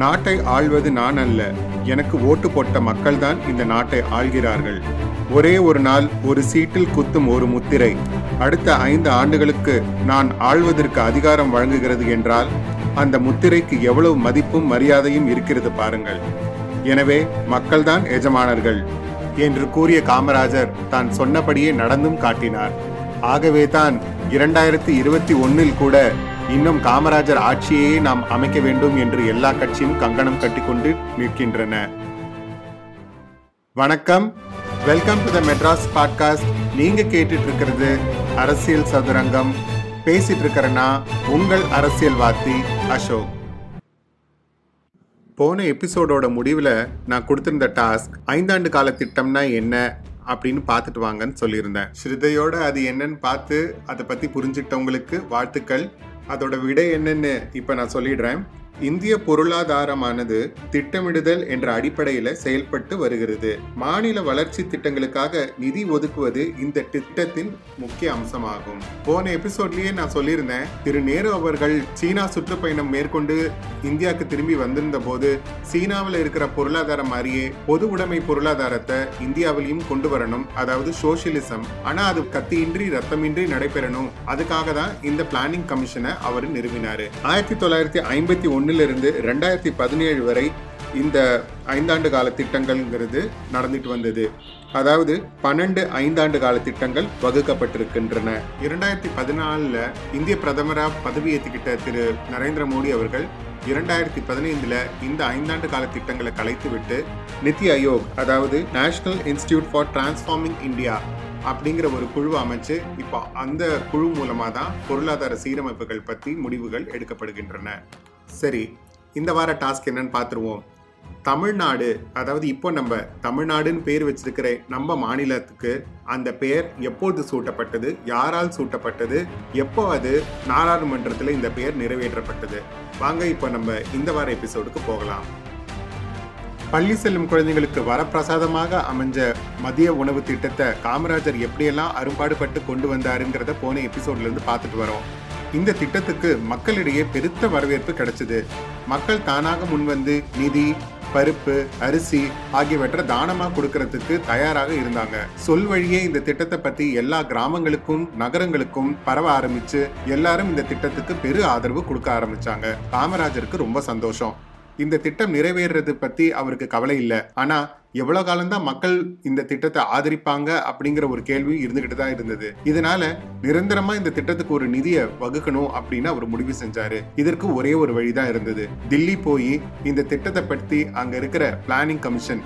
நாட்டை ஆள்வது நான் அல்ல, எனக்கு ஓட்டு போட்ட மக்கள்தான் இந்த நாட்டை ஆள்கிறார்கள். ஒரே ஒரு நாள் ஒரு சீட்டில் குத்தும் ஒரு முத்திரை அடுத்த 5 ஆண்டுகளுக்கு நான் ஆள்வதற்கு அதிகாரம் வழங்குகிறது என்றால் அந்த முத்திரைக்கு எவ்வளவு மதிப்பும் மரியாதையும் இருக்கிறது பாருங்கள். எனவே மக்கள்தான் எஜமானர்கள் என்று கூறிய காமராஜர் தான் சொன்னபடியே நடந்தும் காட்டினார். ஆகவே தான் 2021 கூட இன்னும் காமராஜர் ஆட்சியையே நாம் அமைக்க வேண்டும் என்று எல்லா கட்சியும் கங்கணம் கட்டிக்கொண்டு நிற்கின்றன. வணக்கம், welcome to the Madras podcast. நீங்க கேட்டுட்டு இருக்கிறது அரசியல் சதுரங்கம். பேசிட்டு இருக்கிறேன்னா உங்கள் அரசியல்வாதி அசோக். போன எபிசோடோட முடிவில் நான் கொடுத்திருந்த டாஸ்க் 5 ஆண்டு கால திட்டம்னா என்ன அப்படின்னு பார்த்துட்டு வாங்கன்னு சொல்லியிருந்தேன். ஸ்ரத்தையோட அது என்னன்னு பார்த்து அதை பற்றி புரிஞ்சுக்கிட்டவங்களுக்கு வாழ்த்துக்கள். அதோட விடை என்னன்னு இப்போ நான் சொல்லிடுறேன். இந்திய பொருளாதாரமானது திட்டமிடுதல் என்ற அடிப்படையில் செயல்பட்டு வருகிறது. மாநில வளர்ச்சி திட்டங்களுக்காக நிதி ஒதுக்குவது இந்த திட்டத்தின் முக்கிய அம்சமாகும். போன எபிசோட்லயே நான் சொல்லியிருந்தேன், திரு நேரு அவர்கள் சீனா சுற்றுப்பயணம் மேற்கொண்டு இந்தியாவுக்கு திரும்பி வந்திருந்த போது சீனாவில் இருக்கிற பொருளாதாரம் மாதிரியே பொது உடைமை பொருளாதாரத்தை இந்தியாவிலையும் கொண்டு வரணும், அதாவது சோசியலிசம். ஆனா அது கத்தியின்றி ரத்தமின்றி நடைபெறணும். அதுக்காக தான் இந்த பிளானிங் கமிஷனை அவர் நிறுவினாரு. 1951 இருந்து 2017 வரை இந்த 5 ஆண்டு கால திட்டங்கள்ங்கிறது நடந்துட்டு வந்தது. அதாவது 12 5 ஆண்டு கால திட்டங்கள் வகுக்கப்பட்டிருக்கின்றன. 2014 இந்திய பிரதமராக பதவியேற்றுக்கிட்ட திரு நரேந்திர மோடி அவர்கள் 2015 இந்த 5 ஆண்டு கால திட்டங்களை கலைத்துவிட்டு நிதி ஆயோக், அதாவது national institute for transforming India அப்படிங்கிற ஒரு குழு அமைச்சு இப்போ அந்த குழு மூலமா தான் பொருளாதார சீரமைப்புகள் பற்றி முடிவுகள் எடுக்கப்படுகின்றன. சரி, இந்த வார டாஸ்க் என்னன்னு பார்த்துருவோம். தமிழ்நாடு, அதாவது இப்போ நம்ம தமிழ்நாடுன்னு பேர் வச்சிருக்கிற நம்ம மாநிலத்துக்கு அந்த பெயர் எப்போது சூட்டப்பட்டது, யாரால் சூட்டப்பட்டது, எப்போ அது நாடாளுமன்றத்தில் இந்த பெயர் நிறைவேற்றப்பட்டது. வாங்க இப்போ நம்ம இந்த வார எபிசோடுக்கு போகலாம். பள்ளி செல்லும் குழந்தைகளுக்கு வரப்பிரசாதமாக அமைஞ்ச மதிய உணவு திட்டத்தை காமராஜர் எப்படியெல்லாம் அரும்பாடுபட்டு கொண்டு வந்தாருங்கிறத போன எபிசோட்ல இருந்து பார்த்துட்டு வரோம். இந்த திட்டத்துக்கு மக்களிடையே பெருத்த வரவேற்பு கிடைச்சது. மக்கள் தானாக முன்வந்து நிதி, பருப்பு, அரிசி ஆகியவற்றை தானமா கொடுக்கறதுக்கு தயாராக இருந்தாங்க. சொல் வழியே இந்த திட்டத்தை பத்தி எல்லா கிராமங்களுக்கும் நகரங்களுக்கும் பரவ ஆரம்பிச்சு எல்லாரும் இந்த திட்டத்துக்கு பெரு ஆதரவு கொடுக்க ஆரம்பிச்சாங்க. காமராஜருக்கு ரொம்ப சந்தோஷம். இந்த திட்டம் நிறைவேறது பத்தி அவருக்கு கவலை இல்லை. ஆனா எவ்வளவு காலம்தான் மக்கள் இந்த திட்டத்தை ஆதரிப்பாங்க அப்படிங்கிற ஒரு கேள்வி இருந்துகிட்டு தான் இருந்தது. இதனால நிரந்தரமா இந்த திட்டத்துக்கு ஒரு நிதியை வகுக்கணும் அப்படின்னு அவர் முடிவு செஞ்சாரு. இதற்கு ஒரே ஒரு வழிதான் இருந்தது. தில்லி போய் இந்த திட்டத்தை பத்தி அங்க இருக்கிற பிளானிங் கமிஷன்,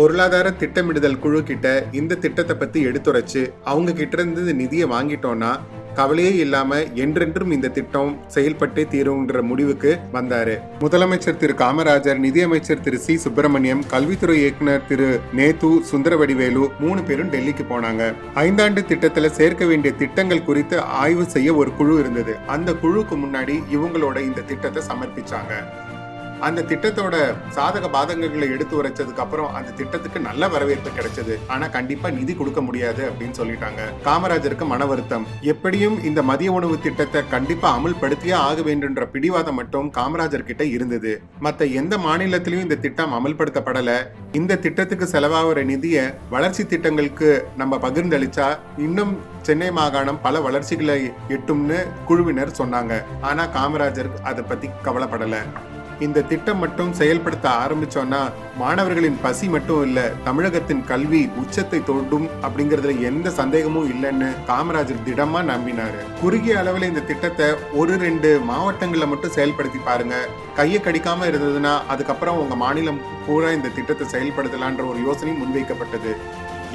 பொருளாதார திட்டமிடுதல் குழு கிட்ட இந்த திட்டத்தை பத்தி எடுத்துரைச்சு அவங்க கிட்ட இருந்து நிதியை வாங்கிட்டோம்னா கவலையே இல்லாம என்றென்றும் இந்த திட்டம் செயல்பட்டே தீரும்ன்ற முடிவுக்கு வந்தாரு. முதலமைச்சர் திரு காமராஜர், நிதியமைச்சர் திரு சி சுப்பிரமணியம், கல்வித்துறை இயக்குனர் திரு நேது சுந்தரவடிவேலு 3 பேரும் டெல்லிக்கு போனாங்க. 5 ஆண்டு திட்டத்துல சேர்க்க வேண்டிய திட்டங்கள் குறித்து ஆய்வு செய்ய ஒரு குழு இருந்தது. அந்த குழுக்கு முன்னாடி இவங்களோட இந்த திட்டத்தை சமர்ப்பிச்சாங்க. அந்த திட்டத்தோட சாதக பாதகங்களை எடுத்து உரைச்சதுக்கு அப்புறம் அந்த திட்டத்துக்கு நல்ல வரவேற்பு கிடைச்சது. ஆனா கண்டிப்பா நிதி கொடுக்க முடியாது அப்படின்னு சொல்லிட்டாங்க. காமராஜருக்கு மன வருத்தம். எப்படியும் இந்த மதிய உணவு திட்டத்தை கண்டிப்பா அமல்படுத்தியே ஆக வேண்டும்ன்ற பிடிவாதம் மட்டும் காமராஜர் கிட்ட இருந்தது. மத்த எந்த மாநிலத்திலும் இந்த திட்டம் அமல்படுத்தப்படல. இந்த திட்டத்துக்கு செலவாகிற நிதியை வளர்ச்சி திட்டங்களுக்கு நம்ம பகிர்ந்தளிச்சா இன்னும் சென்னை மாகாணம் பல வளர்ச்சிகளை எட்டும்னு குழுவினர் சொன்னாங்க. ஆனா காமராஜர் அதை பத்தி கவலைப்படல. இந்த திட்டம் மட்டும் செயல்படுத்த ஆரம்பிச்சோம்னா மாணவர்களின் பசி மட்டும் இல்ல, தமிழகத்தின் கல்வி உச்சத்தை தோண்டும் அப்படிங்கறதுல எந்த சந்தேகமும் இல்லைன்னு காமராஜர் திடமா நம்பினாரு. குறுகிய அளவில் இந்த திட்டத்தை 1-2 மாவட்டங்கள்ல மட்டும் செயல்படுத்தி பாருங்க. கையை கடிக்காம இருந்ததுன்னா அதுக்கப்புறம் உங்க மாநிலம் பூரா இந்த திட்டத்தை செயல்படுத்தலான்ற ஒரு யோசனை முன்வைக்கப்பட்டது.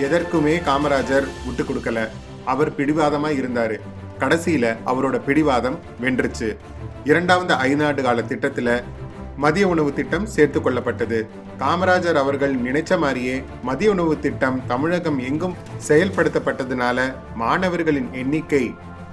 எதற்குமே காமராஜர் விட்டு கொடுக்கல. அவர் பிடிவாதமா இருந்தாரு. கடைசியில அவரோட பிடிவாதம் வென்றுச்சு. 2வது 5 ஆண்டு கால திட்டத்துல மதிய உணவு திட்டம் சேர்த்து கொள்ளப்பட்டது. காமராஜர் அவர்கள் நினைச்ச மாதிரியே மதிய உணவு திட்டம் தமிழகம் எங்கும் செயல்படுத்தப்பட்டதுனால மாணவர்களின் எண்ணிக்கை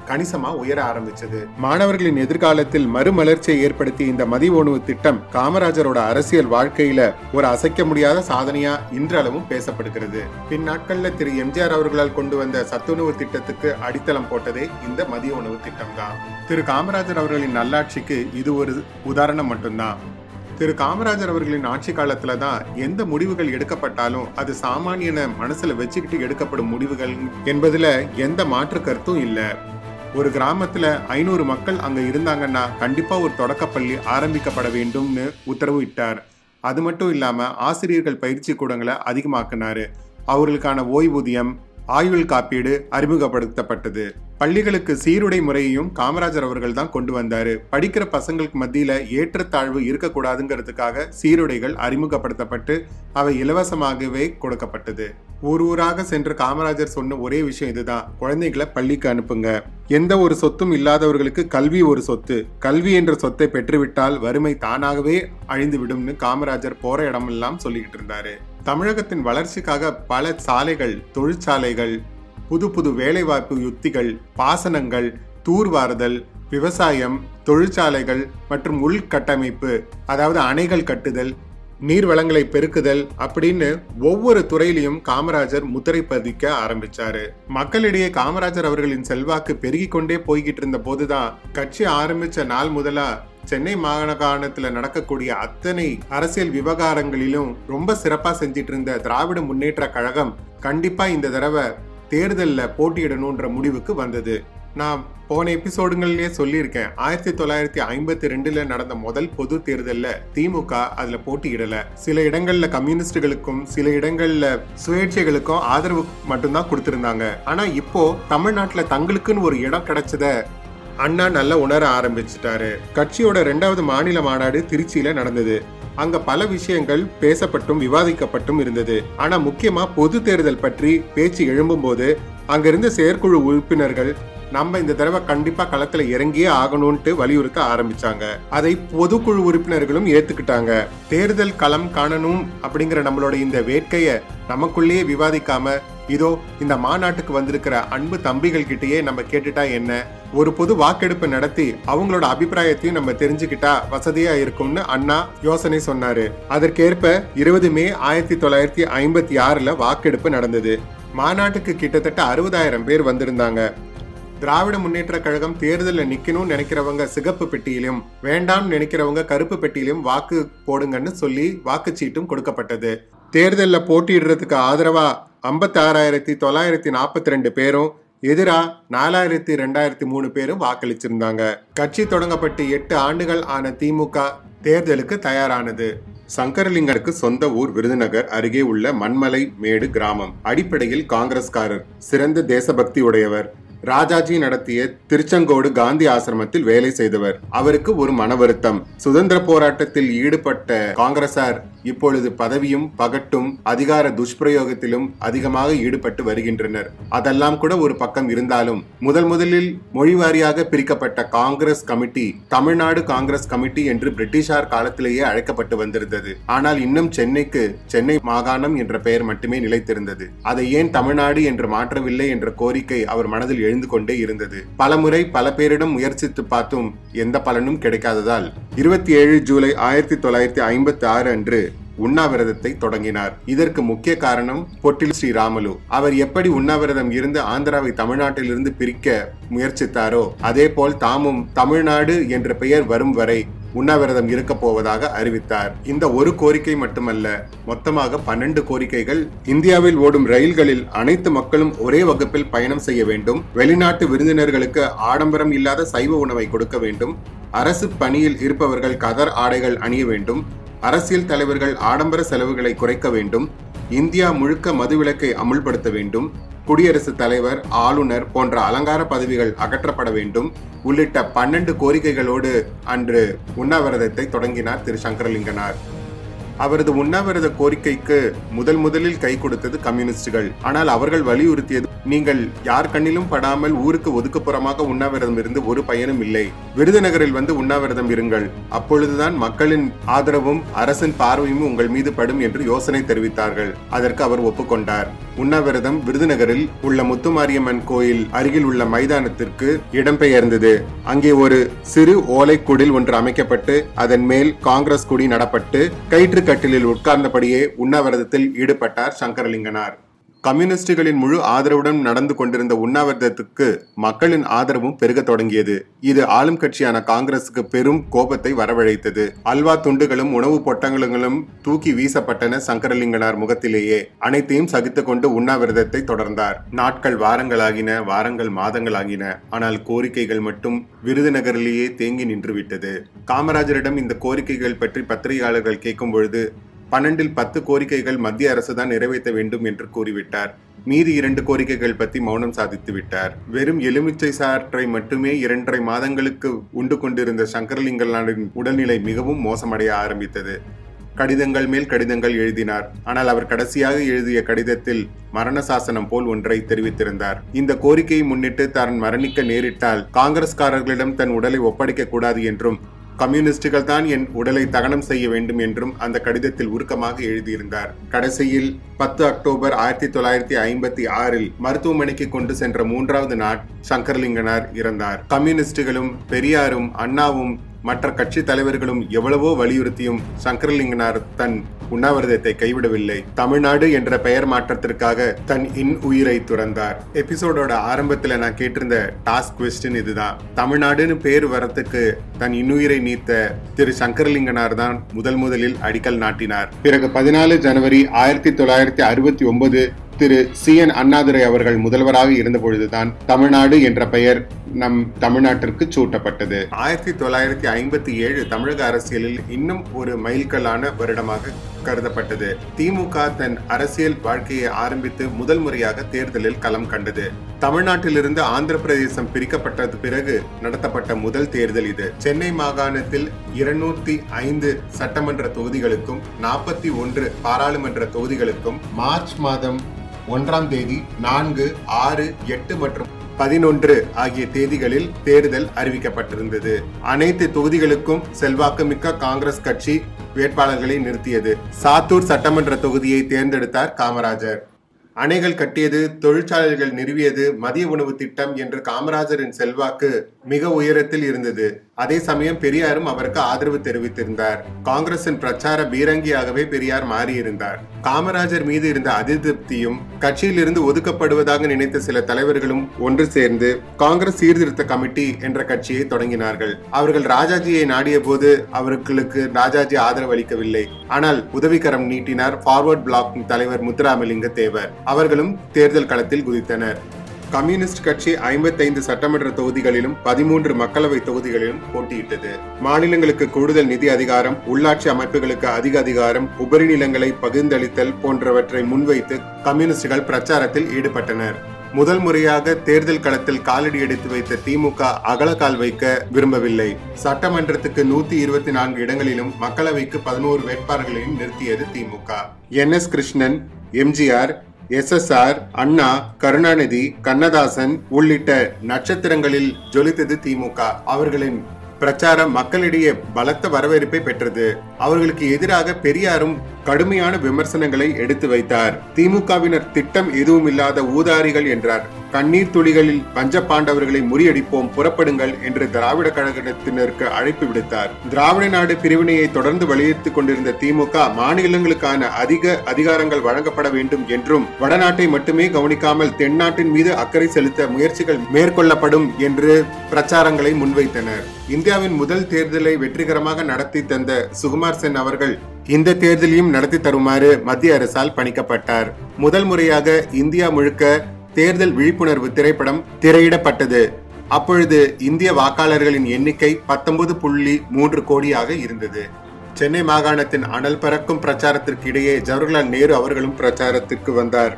கணிசமா உயர ஆரம்பிச்சது. மாணவர்களின் எதிர்காலத்தில் மறுமலர்ச்சியை ஏற்படுத்திய இந்த மதிய உணவு திட்டம் காமராஜரோட அரசியல் வாழ்க்கையில ஒரு அசைக்க முடியாத சாதனையா இன்றளவும் பேசப்படுகிறது. பின் நாட்கள்ல திரு எம்ஜிஆர் அவர்களால் கொண்டு வந்த சத்துணவு திட்டத்துக்கு அடித்தளம் போட்டதே இந்த மதிய உணவு திட்டம் தான். திரு காமராஜர் அவர்களின் நல்லாட்சிக்கு இது ஒரு உதாரணம் மட்டும்தான். திரு காமராஜர் அவர்களின் ஆட்சி காலத்துல தான் எந்த முடிவுகள் எடுக்கப்பட்டாலும் அது சாமானியன மனசுல வச்சுக்கிட்டு எடுக்கப்படும் முடிவுகள் என்பதுல எந்த மாற்று கருத்தும் இல்ல. ஒரு கிராமத்துல 500 மக்கள் அங்க இருந்தாங்கன்னா கண்டிப்பா ஒரு தொடக்கப்பள்ளி ஆரம்பிக்கப்பட வேண்டும்னு உத்தரவு இட்டார். அது மட்டும் இல்லாம ஆசிரியர்கள் பயிற்சி கூடங்களை அதிகமாக்கினாரு. அவர்களுக்கான ஓய்வூதியம், ஆயுள் காப்பீடு அறிமுகப்படுத்தப்பட்டது. பள்ளிகளுக்கு சீருடை முறையையும் காமராஜர் அவர்கள் தான் கொண்டு வந்தாரு. படிக்கிற பசங்களுக்கு மத்தியில ஏற்றத்தாழ்வு இருக்கக்கூடாதுங்கிறதுக்காக சீருடைகள் அறிமுகப்படுத்தப்பட்டு அவை இலவசமாகவே கொடுக்கப்பட்டது. ஊராக சென்று காமராஜர் சொன்ன ஒரே விஷயம் இதுதான்: குழந்தைகளை பள்ளிக்கு அனுப்புங்க. எந்த ஒரு சொத்தும் இல்லாதவர்களுக்கு கல்வி ஒரு சொத்து. கல்வி என்ற சொத்தை பெற்றுவிட்டால் வறுமை தானாகவே அழிந்து விடும்னு காமராஜர் போற இடமெல்லாம் சொல்லிக்கிட்டு இருந்தாரு. தமிழகத்தின் வளர்ச்சிக்காக பல சாலைகள், தொழிற்சாலைகள், புது புது வேலைவாய்ப்பு யுத்திகள், பாசனங்கள், தூர்வாறுதல், விவசாயம், தொழிற்சாலைகள் மற்றும் உள்கட்டமைப்பு, அதாவது அணைகள் கட்டுதல், நீர் வளங்களை பெருக்குதல் அப்படின்னு ஒவ்வொரு துறையிலையும் காமராஜர் முத்திரை பதிக்க ஆரம்பிச்சாரு. மக்களிடையே காமராஜர் அவர்களின் செல்வாக்கு பெருகி கொண்டே போய்கிட்டு இருந்த போதுதான் கட்சி ஆரம்பிச்ச நாள் முதலா சென்னை மாகாணத்துல நடக்கக்கூடிய அத்தனை அரசியல் விவகாரங்களிலும் ரொம்ப சிறப்பா செஞ்சிட்டு இருந்த திராவிட முன்னேற்ற கழகம் கண்டிப்பா இந்த தடவை தேர்தல்ல போட்டியிடணும்ன்ற முடிவுக்கு வந்தது. நான் போன எபிசோடுகள்லயே சொல்லியிருக்கேன், 1952 நடந்த முதல் பொது தேர்தல்ல திமுக அதுல போட்டியிடல. சில இடங்கள்ல கம்யூனிஸ்டுகளுக்கும் சில இடங்கள்ல சுயேட்சைகளுக்கும் ஆதரவு மட்டும்தான் கொடுத்திருந்தாங்க. ஆனா இப்போ தமிழ்நாட்டுல தங்களுக்குன்னு ஒரு இடம் கிடைச்சத அண்ணா நல்லா உணர ஆரம்பிச்சிட்டாரு. கட்சியோட 2வது மாநில மாநாடு திருச்சியில நடந்தது. அங்க பல விஷயங்கள் பேசப்பட்டும் விவாதிக்கப்பட்டும் இருந்தது. ஆனா முக்கியமா பொது தேர்தல் பற்றி பேச்சு எழும்பும் போது அங்க இருந்த செயற்குழு உறுப்பினர்கள் நம்ம இந்த தடவை கண்டிப்பா களத்துல இறங்கியே ஆகணும்ட்டு வலியுறுத்த ஆரம்பிச்சாங்க. அதை பொதுக்குழு உறுப்பினர்களும் ஏத்துக்கிட்டாங்க. தேர்தல் களம் காணணும் அப்படிங்கிற நம்மளோட இந்த வேட்கைய நமக்குள்ளேயே விவாதிக்காம இதோ இந்த மாநாட்டுக்கு வந்திருக்கிற அன்பு தம்பிகள் கிட்டயே நம்ம கேட்டுட்டா என்ன, ஒரு பொது வாக்கெடுப்பு நடத்தி அவங்களோட அபிப்பிராயத்தையும் நம்ம தெரிஞ்சுக்கிட்டா வசதியா இருக்கும்னு அண்ணா யோசனை சொன்னாரு. அதற்கேற்ப 20 மே 1956 வாக்கெடுப்பு நடந்தது. மாநாட்டுக்கு கிட்டத்தட்ட 60,000 பேர் வந்திருந்தாங்க. திராவிட முன்னேற்ற கழகம் தேர்தலில் நிக்கணும்னு நினைக்கிறவங்க சிகப்பு பெட்டியிலும், வேண்டாம்னு நினைக்கிறவங்க கருப்பு பெட்டியிலும் வாக்கு போடுங்கன்னு சொல்லி வாக்குச்சீட்டும் கொடுக்கப்பட்டது. தேர்தலில் போட்டியிடுறதுக்கு ஆதரவா 56,942 பேரும், எதிரா 4,2003 பேரும் வாக்களிச்சிருந்தாங்க. கட்சி தொடங்கப்பட்டு 8 ஆண்டுகள் ஆன திமுக தேர்தலுக்கு தயாரானது. சங்கரலிங்கருக்கு சொந்த ஊர் விருதுநகர் அருகே உள்ள மண்மலை மேடு கிராமம். அடிப்படையில் காங்கிரஸ்காரர், சிறந்த தேசபக்தி உடையவர். ராஜாஜி நடத்திய திருச்செங்கோடு காந்தி ஆசிரமத்தில் வேலை செய்தவர். அவருக்கு ஒரு மன வருத்தம். சுதந்திர போராட்டத்தில் ஈடுபட்ட காங்கிரசார் இப்பொழுது பதவியும் பகட்டும் அதிகார துஷ்பிரயோகத்திலும் அதிகமாக ஈடுபட்டு வருகின்றனர். அதெல்லாம் கூட ஒரு பக்கம் இருந்தாலும் முதலில் மொழிவாரியாக பிரிக்கப்பட்ட காங்கிரஸ் கமிட்டி தமிழ்நாடு காங்கிரஸ் கமிட்டி என்று பிரிட்டிஷார் காலத்திலேயே அழைக்கப்பட்டு வந்திருந்தது. ஆனால் இன்னும் சென்னைக்கு சென்னை மாகாணம் என்ற பெயர் மட்டுமே நிலைத்திருந்தது. அதை ஏன் தமிழ்நாடு என்று மாற்றவில்லை என்ற கோரிக்கை அவர் மனதில் எழுந்து கொண்டே இருந்தது. பலமுறை பல பேரிடம் முயற்சித்து பார்த்தும் எந்த பலனும் கிடைக்காததால் 27 ஜூலை 1956 அன்று உண்ணாவிரதத்தை தொடங்கினார். இதற்கு முக்கிய காரணம் பொட்டில் ஸ்ரீராமுலு. அவர் எப்படி உண்ணாவிரதம் இருந்து ஆந்திராவை தமிழ்நாட்டிலிருந்து பிரிக்க முயற்சித்தாரோ அதே போல் தாமும் தமிழ்நாடு என்ற பெயர் வரும் வரை உண்ணாவிரதம் இருக்க போவதாக அறிவித்தார். இந்த ஒரு கோரிக்கை மட்டுமல்ல, மொத்தமாக 12 கோரிக்கைகள். இந்தியாவில் ஓடும் ரயில்களில் அனைத்து மக்களும் ஒரே வகுப்பில் பயணம் செய்ய வேண்டும். வெளிநாட்டு விருந்தினர்களுக்கு ஆடம்பரம் இல்லாத சைவ உணவை கொடுக்க வேண்டும். அரசு பணியில் இருப்பவர்கள் கதர் ஆடைகள் அணிய வேண்டும். அரசியல் தலைவர்கள் ஆடம்பர செலவுகளை குறைக்க வேண்டும். இந்தியா முழுக்க மதுவிலக்கை அமுல்படுத்த வேண்டும். குடியரசுத் தலைவர், ஆளுநர் போன்ற அலங்கார பதவிகள் அகற்றப்பட வேண்டும் உள்ளிட்ட 12 கோரிக்கைகளோடு அன்று உண்ணாவிரதத்தை தொடங்கினார் திரு சங்கரலிங்கனார். அவரது உண்ணாவிரத கோரிக்கைக்கு முதலில் கை கொடுத்தது கம்யூனிஸ்டுகள். ஆனால் அவர்கள் வலியுறுத்தியது, நீங்கள் யார் கண்ணிலும் படாமல் ஊருக்கு ஒதுக்குப்புறமாக உண்ணாவிரதம் இருந்து ஒரு பயனும் இல்லை. விருதுநகரில் வந்து உண்ணாவிரதம் இருங்கள். அப்பொழுதுதான் மக்களின் ஆதரவும் அரசின் பார்வையும் உங்கள் மீது படும் என்று யோசனை தெரிவித்தார்கள். அதற்கு அவர் ஒப்புக்கொண்டார். உண்ணாவிரதம் விருதுநகரில் உள்ள முத்துமாரியம்மன் கோயில் அருகில் உள்ள மைதானத்திற்கு இடம்பெயர்ந்தது. அங்கே ஒரு சிறு ஓலை குடில் ஒன்று அமைக்கப்பட்டு அதன் மேல் காங்கிரஸ் கொடி நடப்பட்டு கயிற்று கட்டிலில் உட்கார்ந்தபடியே உண்ணாவிரதத்தில் ஈடுபட்டார் சங்கரலிங்கனார். கம்யூனிஸ்டுகளின் முழு ஆதரவுடன் நடந்து கொண்டிருந்த உண்ணாவிரதத்துக்கு மக்களின் ஆதரவும் பெருக தொடங்கியது. இது ஆளும் கட்சியான காங்கிரசுக்கு பெரும் கோபத்தை வரவழைத்தது. அல்வா துண்டுகளும் உணவு பொட்டங்களும் தூக்கி வீசப்பட்டன சங்கரலிங்கனார் முகத்திலேயே. அனைத்தையும் சகித்துக் கொண்டு உண்ணாவிரதத்தை தொடர்ந்தார். நாட்கள் வாரங்களாகின, வாரங்கள் மாதங்களாகின. ஆனால் கோரிக்கைகள் மட்டும் விருதுநகரிலேயே தேங்கி நின்றுவிட்டது. காமராஜரிடம் இந்த கோரிக்கைகள் பற்றி பத்திரிகையாளர்கள் கேட்கும் பொழுது 12இல் 10 கோரிக்கைகள் மத்திய அரசுதான் நிறைவேற்ற வேண்டும் என்று கூறிவிட்டார். மீதி 2 கோரிக்கைகள் பற்றி மௌனம் சாதித்து விட்டார். வெறும் எலுமிச்சை சாற்றை மட்டுமே 2.5 மாதங்களுக்கு உண்டு கொண்டிருந்த சங்கரலிங்கனாரின் உடல்நிலை மிகவும் மோசமடைய ஆரம்பித்தது. கடிதங்கள் மேல் கடிதங்கள் எழுதினார். ஆனால் அவர் கடைசியாக எழுதிய கடிதத்தில் மரண சாசனம் போல் ஒன்றை தெரிவித்திருந்தார். இந்த கோரிக்கையை முன்னிட்டு தான் மரணிக்க நேரிட்டால் காங்கிரஸ்காரர்களிடம் தன் உடலை ஒப்படைக்க கூடாது என்றும், கம்யூனிஸ்டுகள் தான் என் உடலை தகனம் செய்ய வேண்டும் என்றும் அந்த கடிதத்தில் உருக்கமாக எழுதியிருந்தார். கடைசியில் 10 அக்டோபர் 1956 மருத்துவமனைக்கு கொண்டு சென்ற 3வது நாள் சங்கரலிங்கனார் இறந்தார். கம்யூனிஸ்டுகளும் பெரியாரும் அண்ணாவும் மற்ற கட்சி தலைவர்களும் எவ்வளவோ வலியுறுத்தியும் சங்கரலிங்கனார் தன் உண்ணாவிரதத்தை கைவிடவில்லை. தமிழ்நாடு என்ற பெயர் மாற்றத்திற்காக தன் உயிரை துறந்தார். எபிசோடோட ஆரம்பத்துல நான் கேட்டிருந்த டாஸ்க் குவெஸ்டின் இதுதான். தமிழ்நாடுன்னு பேர் வரத்துக்கு தன் இன்னுயிரை நீத்த திரு சங்கரலிங்கனார் தான் முதலில் அடிக்கல் நாட்டினார். பிறகு 14 ஜனவரி 1969 திரு CN அண்ணாதுரை அவர்கள் முதல்வராக இருந்த பொழுதுதான் தமிழ்நாடு என்ற பெயர் நம் தமிழ்நாட்டிற்கு சூட்டப்பட்டது. 1957 தமிழக அரசியலில் இன்னும் ஒரு மைல்கல்லான வருடமாக கருதப்பட்டது. திமுக தன் அரசியல் வாழ்க்கையை ஆரம்பித்து முதல் முறையாக தேர்தலில் களம் கண்டது. தமிழ்நாட்டிலிருந்து ஆந்திர பிரதேசம் பிரிக்கப்பட்டது பிறகு நடத்தப்பட்ட முதல் தேர்தல் இது. சென்னை மாகாணத்தில் 205 சட்டமன்ற தொகுதிகளுக்கும் 41 பாராளுமன்ற தொகுதிகளுக்கும் மார்ச் மாதம் 1ஆம் தேதி 4, 6, 8 மற்றும் 11 ஆகிய தேதிகளில் தேர்தல் அறிவிக்கப்பட்டிருந்தது. அனைத்து தொகுதிகளுக்கும் செல்வாக்குமிக்க காங்கிரஸ் கட்சி வேட்பாளர்களை நிறுத்தியது. சாத்தூர் சட்டமன்ற தொகுதியை தேர்ந்தெடுத்தார் காமராஜர். அணைகள் கட்டியது, தொழிற்சாலைகள் நிறுவியது, மதிய உணவு திட்டம் என்று காமராஜரின் செல்வாக்கு மிக உயரத்தில் இருந்தது. அதே சமயம் பெரியாரும் அவருக்கு ஆதரவு தெரிவித்திருந்தார். காங்கிரசின் பிரச்சார பீரங்கியாகவே பெரியார் மாறியிருந்தார். காமராஜர் மீது இருந்த அதிருப்தியும் கட்சியில் இருந்து ஒதுக்கப்படுவதாக நினைத்த சில தலைவர்களும் ஒன்று சேர்ந்து காங்கிரஸ் சீர்திருத்த கமிட்டி என்ற கட்சியை தொடங்கினார்கள். அவர்கள் ராஜாஜியை நாடிய போது அவர்களுக்கு ராஜாஜி ஆதரவு அளிக்கவில்லை. ஆனால் உதவிக்கரம் நீட்டினார் ஃபார்வர்ட் பிளாக் தலைவர் முத்துராமலிங்க தேவர். அவர்களும் தேர்தல் களத்தில் குதித்தனர். கம்யூனிஸ்ட் கட்சி 55 சட்டமன்ற தொகுதிகளிலும் 13 மக்களவை தொகுதிகளிலும் போட்டியிட்டது. மாநிலங்களுக்கு கூடுதல் நிதி அதிகாரம், உள்ளாட்சி அமைப்புகளுக்கு அதிக அதிகாரம், உபரி நிலங்களை பகிர்ந்தளித்தல் போன்றவற்றை முன்வைத்து கம்யூனிஸ்டுகள் பிரச்சாரத்தில் ஈடுபட்டனர். முதல் முறையாக தேர்தல் களத்தில் காலடி எடுத்து வைத்த திமுக அகலக்கால் வைக்க விரும்பவில்லை. சட்டமன்றத்துக்கு 124 இடங்களிலும் மக்களவைக்கு 11 வேட்பாளர்களையும் நிறுத்தியது திமுக. NS கிருஷ்ணன், MGR, SSR, அண்ணா, கருணாநிதி, கண்ணதாசன் உள்ளிட்ட நட்சத்திரங்களில் ஜொலித்தது திமுக. அவர்களின் பிரச்சாரம் மக்களிடையே பலத்த வரவேற்பை பெற்றது. அவர்களுக்கு எதிராக பெரியாரும் கடுமையான விமர்சனங்களை எடுத்து வைத்தார். திமுகவினர் திட்டம் எதுவும் இல்லாத ஊதாரிகள் என்றார். கண்ணீர் துளிகளில் பஞ்ச பாண்டவர்களை முறியடிப்போம், புறப்படுங்கள் என்று திராவிட கழகத்தினருக்கு அழைப்பு விடுத்தார். திராவிட நாடு பிரிவினையை தொடர்ந்து வலியுறுத்திக் கொண்டிருந்த திமுக மாநிலங்களுக்கான அதிக அதிகாரங்கள் வழங்கப்பட வேண்டும் என்றும், வடநாட்டை மட்டுமே கவனிக்காமல் தென்னாட்டின் மீது அக்கறை செலுத்த முயற்சிகள் மேற்கொள்ளப்படும் என்று பிரச்சாரங்களை முன்வைத்தனர். இந்தியாவின் முதல் தேர்தலை வெற்றிகரமாக நடத்தி தந்த சுகுமார் சென் அவர்கள் இந்த தேர்தலையும் நடத்தி தருமாறு மத்திய அரசால் பணிக்கப்பட்டார். முதல் முறையாக இந்தியா முழுக்க தேர்தல் விழிப்புணர்வு திரைப்படம் திரையிடப்பட்டது. அப்பொழுது இந்திய வாக்காளர்களின் எண்ணிக்கை 19.3 கோடியாக இருந்தது. சென்னை மாகாணத்தின் அனல் பறக்கும் பிரச்சாரத்திற்கு இடையே ஜவஹர்லால் நேரு அவர்களும் பிரச்சாரத்திற்கு வந்தார்.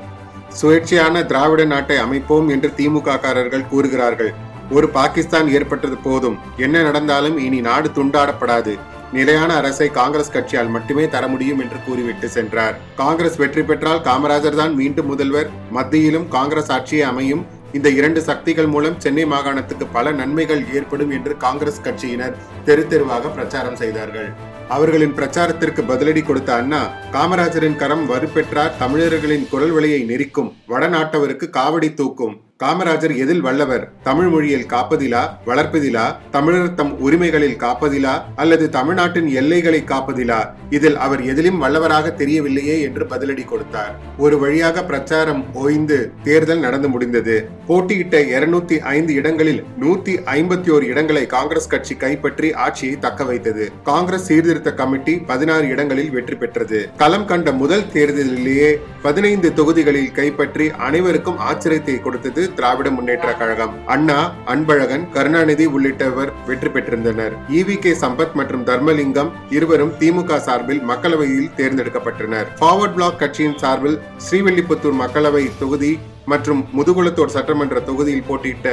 சுயேட்சையான திராவிட நாட்டை அமைப்போம் என்று திமுக காரர்கள் கூறுகிறார்கள். ஒரு பாகிஸ்தான் ஏற்பட்டது போதும், என்ன நடந்தாலும் இனி நாடு துண்டாடப்படாது, நிலையான அரசை காங்கிரஸ் கட்சியால் மட்டுமே தர முடியும் என்று கூறிவிட்டு சென்றார். காங்கிரஸ் வெற்றி பெற்றால் காமராஜர் தான் மீண்டும் முதல்வர், மத்தியிலும் காங்கிரஸ் ஆட்சியே அமையும், இந்த 2 சக்திகள் மூலம் சென்னை மாகாணத்துக்கு பல நன்மைகள் ஏற்படும் என்று காங்கிரஸ் கட்சியினர் தெரு தெருவாக பிரச்சாரம் செய்தார்கள். அவர்களின் பிரச்சாரத்திற்கு பதிலடி கொடுத்த அண்ணா, காமராஜரின் கரம் வலுப்பெற்றார் தமிழர்களின் குரல் வலியை நெரிக்கும், வடநாட்டவருக்கு காவடி தூக்கும், காமராஜர் எதில் வல்லவர்? தமிழ் மொழியில் காப்பதிலா, வளர்ப்பதிலா, தமிழர் தம் உரிமைகளில் காப்பதிலா அல்லது தமிழ்நாட்டின் எல்லைகளை காப்பதிலா? இதில் அவர் எதிலும் வல்லவராக தெரியவில்லையே என்று பதிலடி கொடுத்தார். ஒரு வழியாக பிரச்சாரம் ஓய்ந்து தேர்தல் நடந்து முடிந்தது. போட்டியிட்ட 205 இடங்களில் 151 இடங்களை காங்கிரஸ் கட்சி கைப்பற்றி ஆட்சியை தக்க வைத்தது. காங்கிரஸ் சீர்திருத்த கமிட்டி 16 இடங்களில் வெற்றி பெற்றது. களம் கண்ட முதல் தேர்தலிலேயே 15 தொகுதிகளில் கைப்பற்றி அனைவருக்கும் ஆச்சரியத்தை கொடுத்தது திராவிட முன்னேற்ற கழகம். அண்ணா, அன்பழகன், கருணாநிதி உள்ளிட்டவர் வெற்றி பெற்றிருந்தனர். EVK சம்பத் மற்றும் தர்மலிங்கம் இருவரும் திமுக சார்பில் மக்களவையில் தேர்ந்தெடுக்கப்பட்டனர். ஃபார்வர்ட் பிளாக் கட்சியின் சார்பில் ஸ்ரீவில்லிபுத்தூர் மக்களவை தொகுதி மற்றும் முதுகுளத்தூர் சட்டமன்ற தொகுதியில் போட்டியிட்ட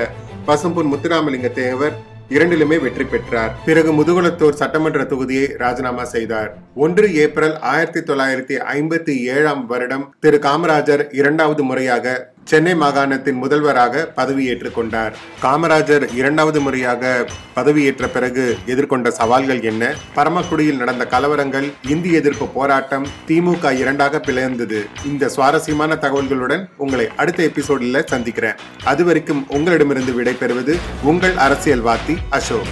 பசும்பொன் முத்துராமலிங்க தேவர் இரண்டிலுமே வெற்றி பெற்றார். பிறகு முதுகுளத்தூர் சட்டமன்ற தொகுதியை ராஜினாமா செய்தார். 1 ஏப்ரல் 1957 வருடம் திரு காமராஜர் இரண்டாவது முறையாக சென்னை மாகாணத்தின் முதல்வராக பதவியேற்றுக் கொண்டார். காமராஜர் இரண்டாவது முறையாக பதவியேற்ற பிறகு எதிர்கொண்ட சவால்கள் என்ன? பரமக்குடியில் நடந்த கலவரங்கள், இந்தி எதிர்ப்பு போராட்டம், திமுக இரண்டாக பிளந்தது. இந்த சுவாரஸ்யமான தகவல்களுடன் உங்களை அடுத்த எபிசோடில் சந்திக்கிறேன். அதுவரைக்கும் உங்களிடமிருந்து விடைபெறுவது உங்கள் அரசியல்வாதி அசோக்.